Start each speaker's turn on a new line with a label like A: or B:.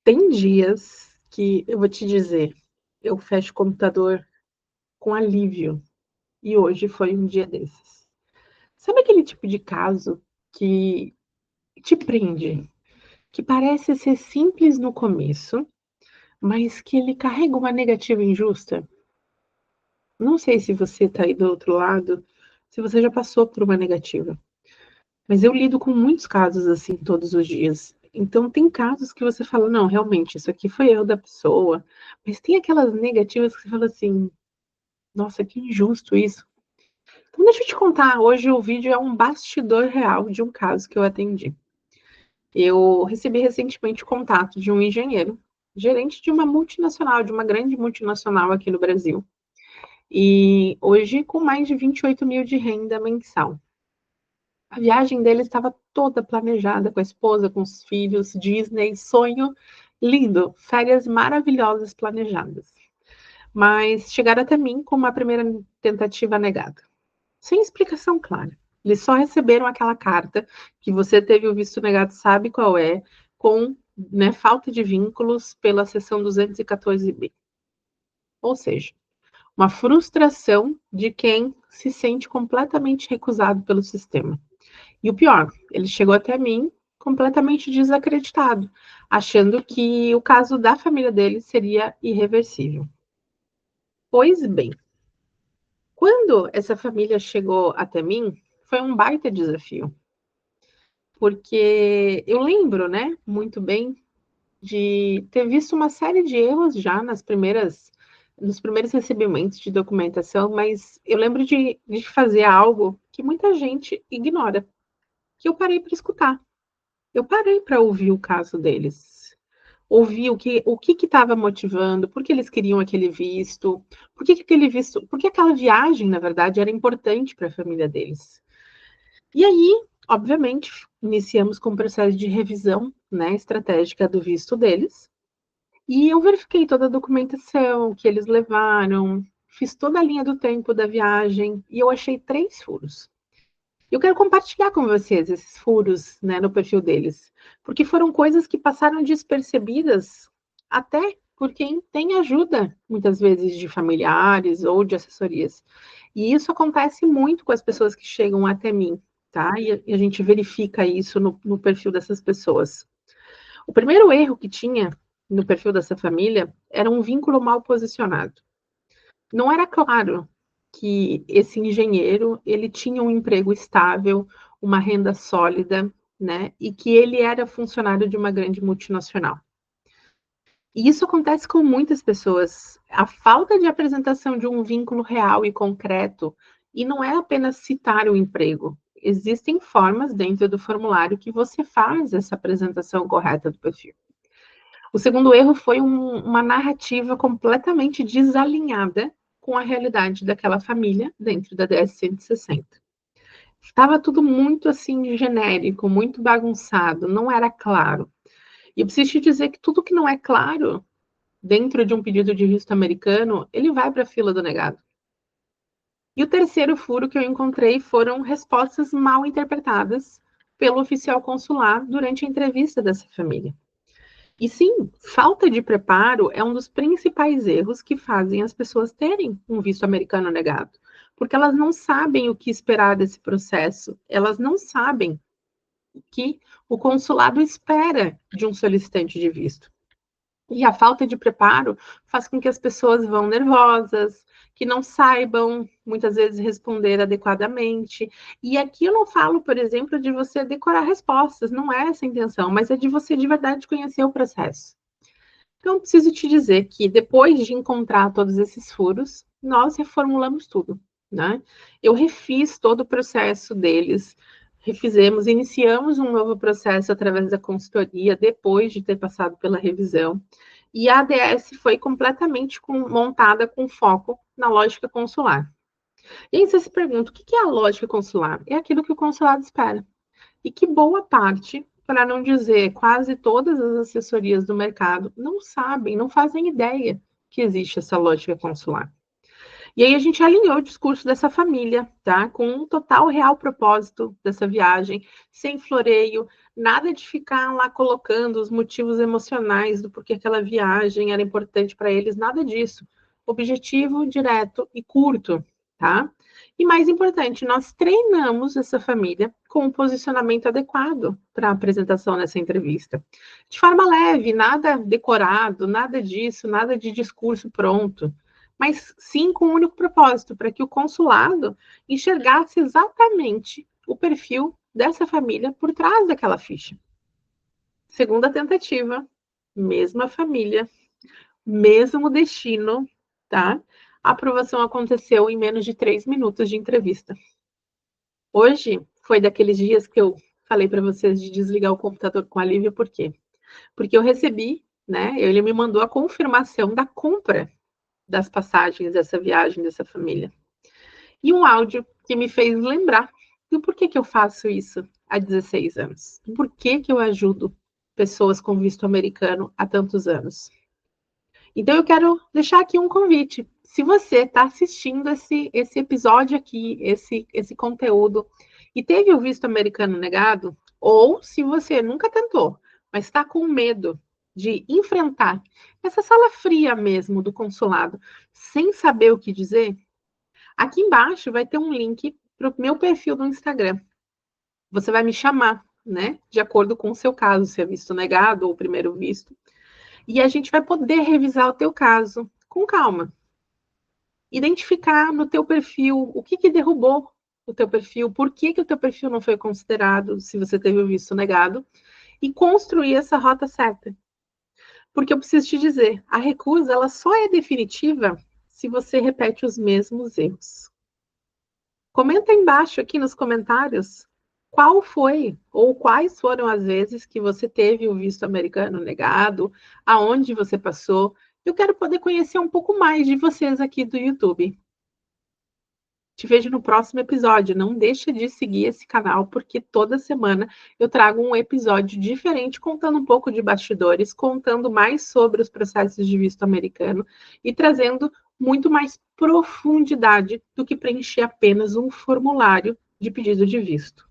A: Tem dias que eu vou te dizer, eu fecho o computador com alívio, e hoje foi um dia desses. Sabe aquele tipo de caso que te prende, que parece ser simples no começo, mas que ele carrega uma negativa injusta? Não sei se você está aí do outro lado, se você já passou por uma negativa, mas eu lido com muitos casos assim todos os dias. Então tem casos que você fala: "Não, realmente, isso aqui foi erro da pessoa", mas tem aquelas negativas que você fala assim: "Nossa, que injusto isso". Então deixa eu te contar, hoje o vídeo é um bastidor real de um caso que eu atendi. Eu recebi recentemente o contato de um engenheiro, gerente de uma multinacional, de uma grande multinacional aqui no Brasil, e hoje com mais de 28.000 de renda mensal. A viagem dele estava toda planejada com a esposa, com os filhos, Disney, sonho lindo, férias maravilhosas planejadas. Mas chegaram até mim com uma primeira tentativa negada, sem explicação clara. Eles só receberam aquela carta que você teve o visto negado, sabe qual é, com, né, falta de vínculos pela seção 214B. Ou seja, uma frustração de quem se sente completamente recusado pelo sistema. E o pior, ele chegou até mim completamente desacreditado, achando que o caso da família dele seria irreversível. Pois bem, quando essa família chegou até mim, foi um baita desafio, porque eu lembro, né, muito bem de ter visto uma série de erros já nos primeiros recebimentos de documentação, mas eu lembro de fazer algo que muita gente ignora, que eu parei para escutar. Eu parei para ouvir o caso deles, ouvir o que estava motivando, por que eles queriam aquele visto, por que aquela viagem, na verdade, era importante para a família deles. E aí, obviamente, iniciamos com o processo de revisão, né, estratégica do visto deles, e eu verifiquei toda a documentação que eles levaram, fiz toda a linha do tempo da viagem e eu achei 3 furos. Eu quero compartilhar com vocês esses furos, né, no perfil deles, porque foram coisas que passaram despercebidas, até por quem tem ajuda, muitas vezes, de familiares ou de assessorias. E isso acontece muito com as pessoas que chegam até mim, tá? E a gente verifica isso no perfil dessas pessoas. O primeiro erro que tinha no perfil dessa família era um vínculo mal posicionado. Não era claro que esse engenheiro, ele tinha um emprego estável, uma renda sólida, né, e que ele era funcionário de uma grande multinacional. E isso acontece com muitas pessoas. A falta de apresentação de um vínculo real e concreto, e não é apenas citar o emprego. Existem formas dentro do formulário que você faz essa apresentação correta do perfil. O segundo erro foi uma narrativa completamente desalinhada com a realidade daquela família dentro da DS-160. Estava tudo muito assim genérico, muito bagunçado, não era claro. E eu preciso te dizer que tudo que não é claro dentro de um pedido de visto americano, ele vai para a fila do negado. E o terceiro furo que eu encontrei foram respostas mal interpretadas pelo oficial consular durante a entrevista dessa família. E sim, falta de preparo é um dos principais erros que fazem as pessoas terem um visto americano negado, porque elas não sabem o que esperar desse processo, elas não sabem o que o consulado espera de um solicitante de visto. E a falta de preparo faz com que as pessoas vão nervosas, que não saibam, muitas vezes, responder adequadamente. E aqui eu não falo, por exemplo, de você decorar respostas, não é essa a intenção, mas é de você de verdade conhecer o processo. Então, eu preciso te dizer que depois de encontrar todos esses furos, nós reformulamos tudo, né? Eu refiz todo o processo deles, refizemos, iniciamos um novo processo através da consultoria, depois de ter passado pela revisão, e a ADS foi completamente montada com foco na lógica consular. E aí você se pergunta, o que é a lógica consular? É aquilo que o consulado espera. E que boa parte, para não dizer quase todas as assessorias do mercado, não sabem, não fazem ideia que existe essa lógica consular. E aí a gente alinhou o discurso dessa família, tá? Com um total real propósito dessa viagem, sem floreio, nada de ficar lá colocando os motivos emocionais do porquê aquela viagem era importante para eles, nada disso. Objetivo direto e curto, tá? E mais importante, nós treinamos essa família com um posicionamento adequado para a apresentação nessa entrevista. De forma leve, nada decorado, nada disso, nada de discurso pronto, mas sim com um único propósito, para que o consulado enxergasse exatamente o perfil dessa família por trás daquela ficha. Segunda tentativa, mesma família, mesmo destino, tá? A aprovação aconteceu em menos de 3 minutos de entrevista. Hoje foi daqueles dias que eu falei para vocês de desligar o computador com alívio, por quê? Porque eu recebi, né? Ele me mandou a confirmação da compra das passagens dessa viagem dessa família. E um áudio que me fez lembrar do porquê que eu faço isso há 16 anos. Por que eu ajudo pessoas com visto americano há tantos anos. Então eu quero deixar aqui um convite. Se você está assistindo esse episódio aqui, esse conteúdo, e teve o visto americano negado, ou se você nunca tentou, mas está com medo de enfrentar essa sala fria mesmo do consulado, sem saber o que dizer, aqui embaixo vai ter um link para o meu perfil do Instagram. Você vai me chamar, né? De acordo com o seu caso, se é visto negado ou primeiro visto. E a gente vai poder revisar o teu caso com calma. Identificar no teu perfil o que derrubou o teu perfil, por que o teu perfil não foi considerado se você teve o visto negado, e construir essa rota certa. Porque eu preciso te dizer, a recusa ela só é definitiva se você repete os mesmos erros. Comenta embaixo aqui nos comentários qual foi ou quais foram as vezes que você teve o visto americano negado, aonde você passou. Eu quero poder conhecer um pouco mais de vocês aqui do YouTube. Te vejo no próximo episódio. Não deixa de seguir esse canal, porque toda semana eu trago um episódio diferente, contando um pouco de bastidores, contando mais sobre os processos de visto americano e trazendo muito mais profundidade do que preencher apenas um formulário de pedido de visto.